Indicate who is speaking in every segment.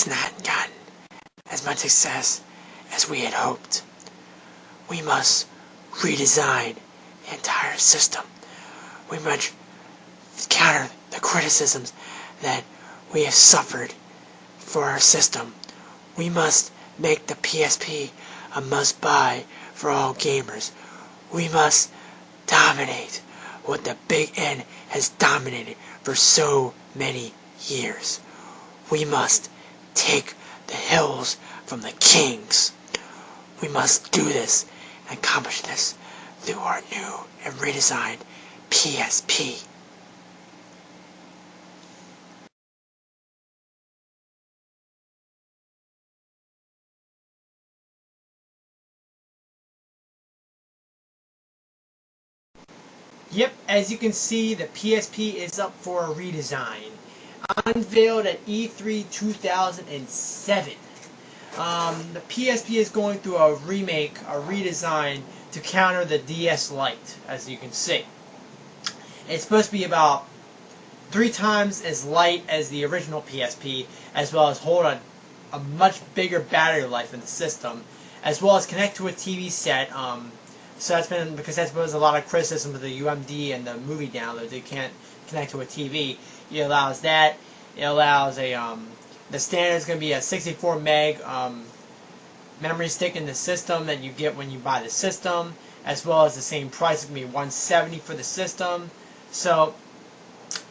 Speaker 1: has not gotten as much success as we had hoped. We must redesign the entire system. We must counter the criticisms that we have suffered for our system. We must make the PSP a must-buy for all gamers. We must dominate what the Big N has dominated for so many years. We must take the hills from the kings. We must do this and accomplish this through our new and redesigned PSP.
Speaker 2: Yep, as you can see, the PSP is up for a redesign. Unveiled at E3 2007. The PSP is going through a remake, a redesign, to counter the DS Lite, as you can see. It's supposed to be about 3 times as light as the original PSP, as well as hold a much bigger battery life in the system, as well as connect to a TV set. So that's been, because that's was a lot of criticism of the UMD and the movie download. They can't connect to a TV. It allows that. It allows a the standard is going to be a 64 meg memory stick in the system that you get when you buy the system, as well as the same price. It's going to be $170 for the system. So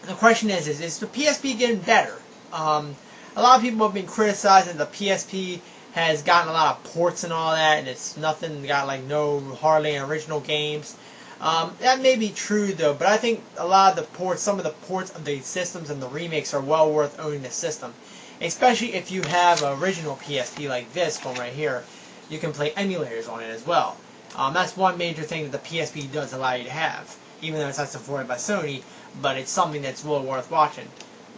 Speaker 2: the question is the PSP getting better? A lot of people have been criticizing the PSP has gotten a lot of ports and all that, and it's nothing, got like no hardly original games. That may be true though, but I think a lot of the ports, some of the ports of the systems and the remakes are well worth owning the system. Especially if you have an original PSP like this one right here, you can play emulators on it as well. That's one major thing that the PSP does allow you to have, even though it's not supported by Sony, but it's something that's really worth watching,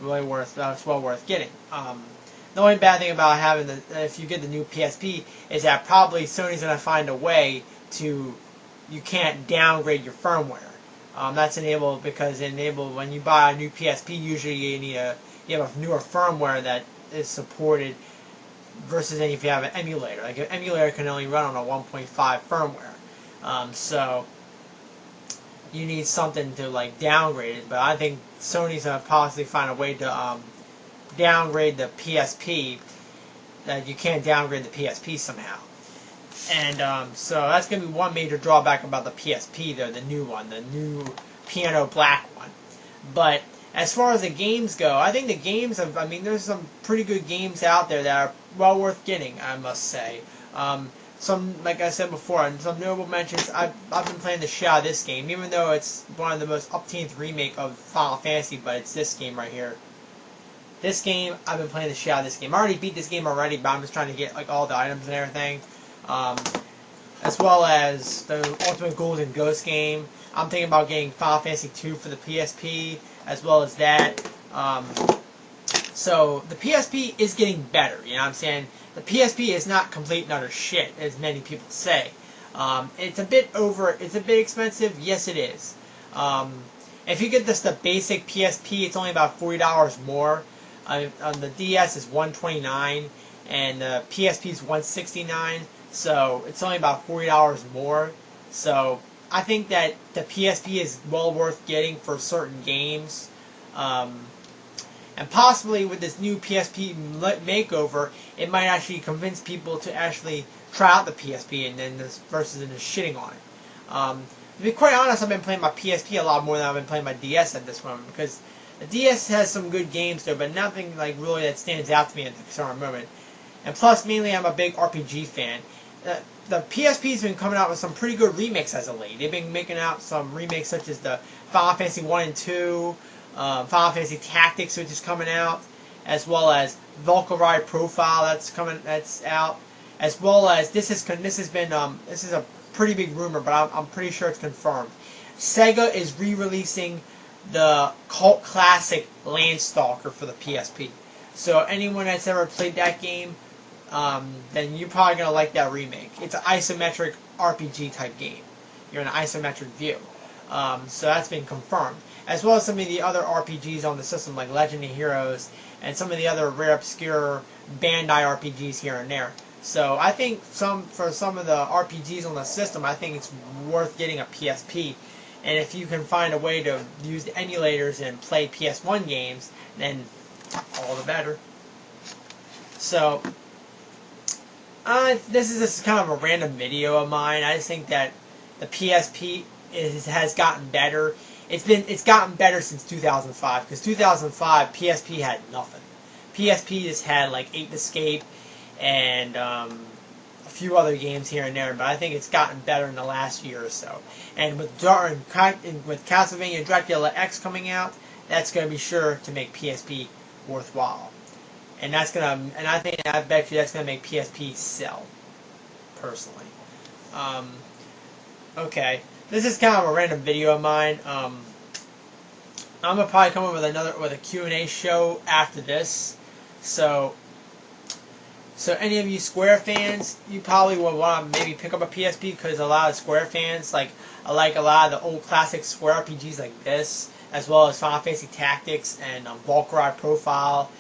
Speaker 2: it's well worth getting. The only bad thing about having if you get the new PSP is that probably Sony's going to find a way to, you can't downgrade your firmware. That's enabled because when you buy a new PSP, usually you have a newer firmware that is supported versus if you have an emulator. Like an emulator can only run on a 1.5 firmware. So you need something to like downgrade it. But I think Sony's going to possibly find a way to downgrade the PSP, that you can't downgrade the PSP somehow. And so that's going to be one major drawback about the PSP though, the new one, the new piano black one. But as far as the games go, I think the games there's some pretty good games out there that are well worth getting, I must say. Some, like I said before, and some notable mentions, I've been playing the shit out of this game, even though it's one of the most up-to-date remake of Final Fantasy, but it's this game right here. This game, I've been playing the shit out of this game. I already beat this game already, but I'm just trying to get like all the items and everything. As well as the Ultimate Golden Ghost game. I'm thinking about getting Final Fantasy 2 for the PSP, as well as that. So the PSP is getting better, you know what I'm saying? The PSP is not complete and utter shit, as many people say. It's a bit expensive, yes it is. If you get the basic PSP, it's only about $40 more. On the DS is $129, and the PSP is $169. So it's only about $40 more. So I think that the PSP is well worth getting for certain games. And possibly with this new PSP makeover, it might actually convince people to actually try out the PSP and then versus just shitting on it. To be quite honest, I've been playing my PSP a lot more than I've been playing my DS at this moment, because the DS has some good games there, but nothing like really that stands out to me at the current moment. And plus, mainly, I'm a big RPG fan. The PSP's been coming out with some pretty good remakes as of late. They've been making out some remakes such as the Final Fantasy 1 and 2, Final Fantasy Tactics, which is coming out, as well as Valkyrie Profile that's out, as well as this is a pretty big rumor, but I'm pretty sure it's confirmed. Sega is re-releasing the cult classic Landstalker for the PSP. So anyone that's ever played that game, then you're probably going to like that remake. It's an isometric RPG type game. You're in an isometric view. So that's been confirmed, as well as some of the other RPGs on the system, like Legend of Heroes, and some of the other rare, obscure Bandai RPGs here and there. So I think for some of the RPGs on the system, I think it's worth getting a PSP. And if you can find a way to use the emulators and play PS1 games, then all the better. So, this is just kind of a random video of mine. I just think that the PSP has gotten better. It's gotten better since 2005, because 2005 PSP had nothing. PSP just had like Ape Escape and a few other games here and there, but I think it's gotten better in the last year or so. And with Castlevania Dracula X coming out, that's going to be sure to make PSP worthwhile. And I bet you that's going to make PSP sell, personally. Okay, this is kind of a random video of mine. I'm gonna probably come up with a Q&A show after this. So any of you Square fans, you probably will want to maybe pick up a PSP, because a lot of Square fans like a lot of the old classic Square RPGs like this, as well as Final Fantasy Tactics and Valkyrie Profile.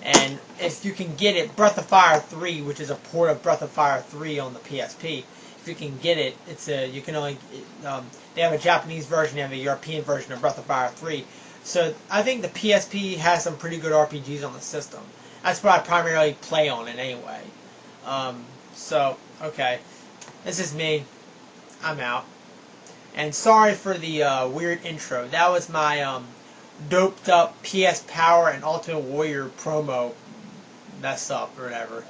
Speaker 2: And if you can get it, Breath of Fire 3, which is a port of Breath of Fire 3 on the PSP. If you can get it, they have a Japanese version, they have a European version of Breath of Fire 3. So I think the PSP has some pretty good RPGs on the system. That's what I primarily play on it anyway. Okay. This is me. I'm out. And sorry for the weird intro. That was my doped up Pspower and Ultimate Warrior promo mess up or whatever.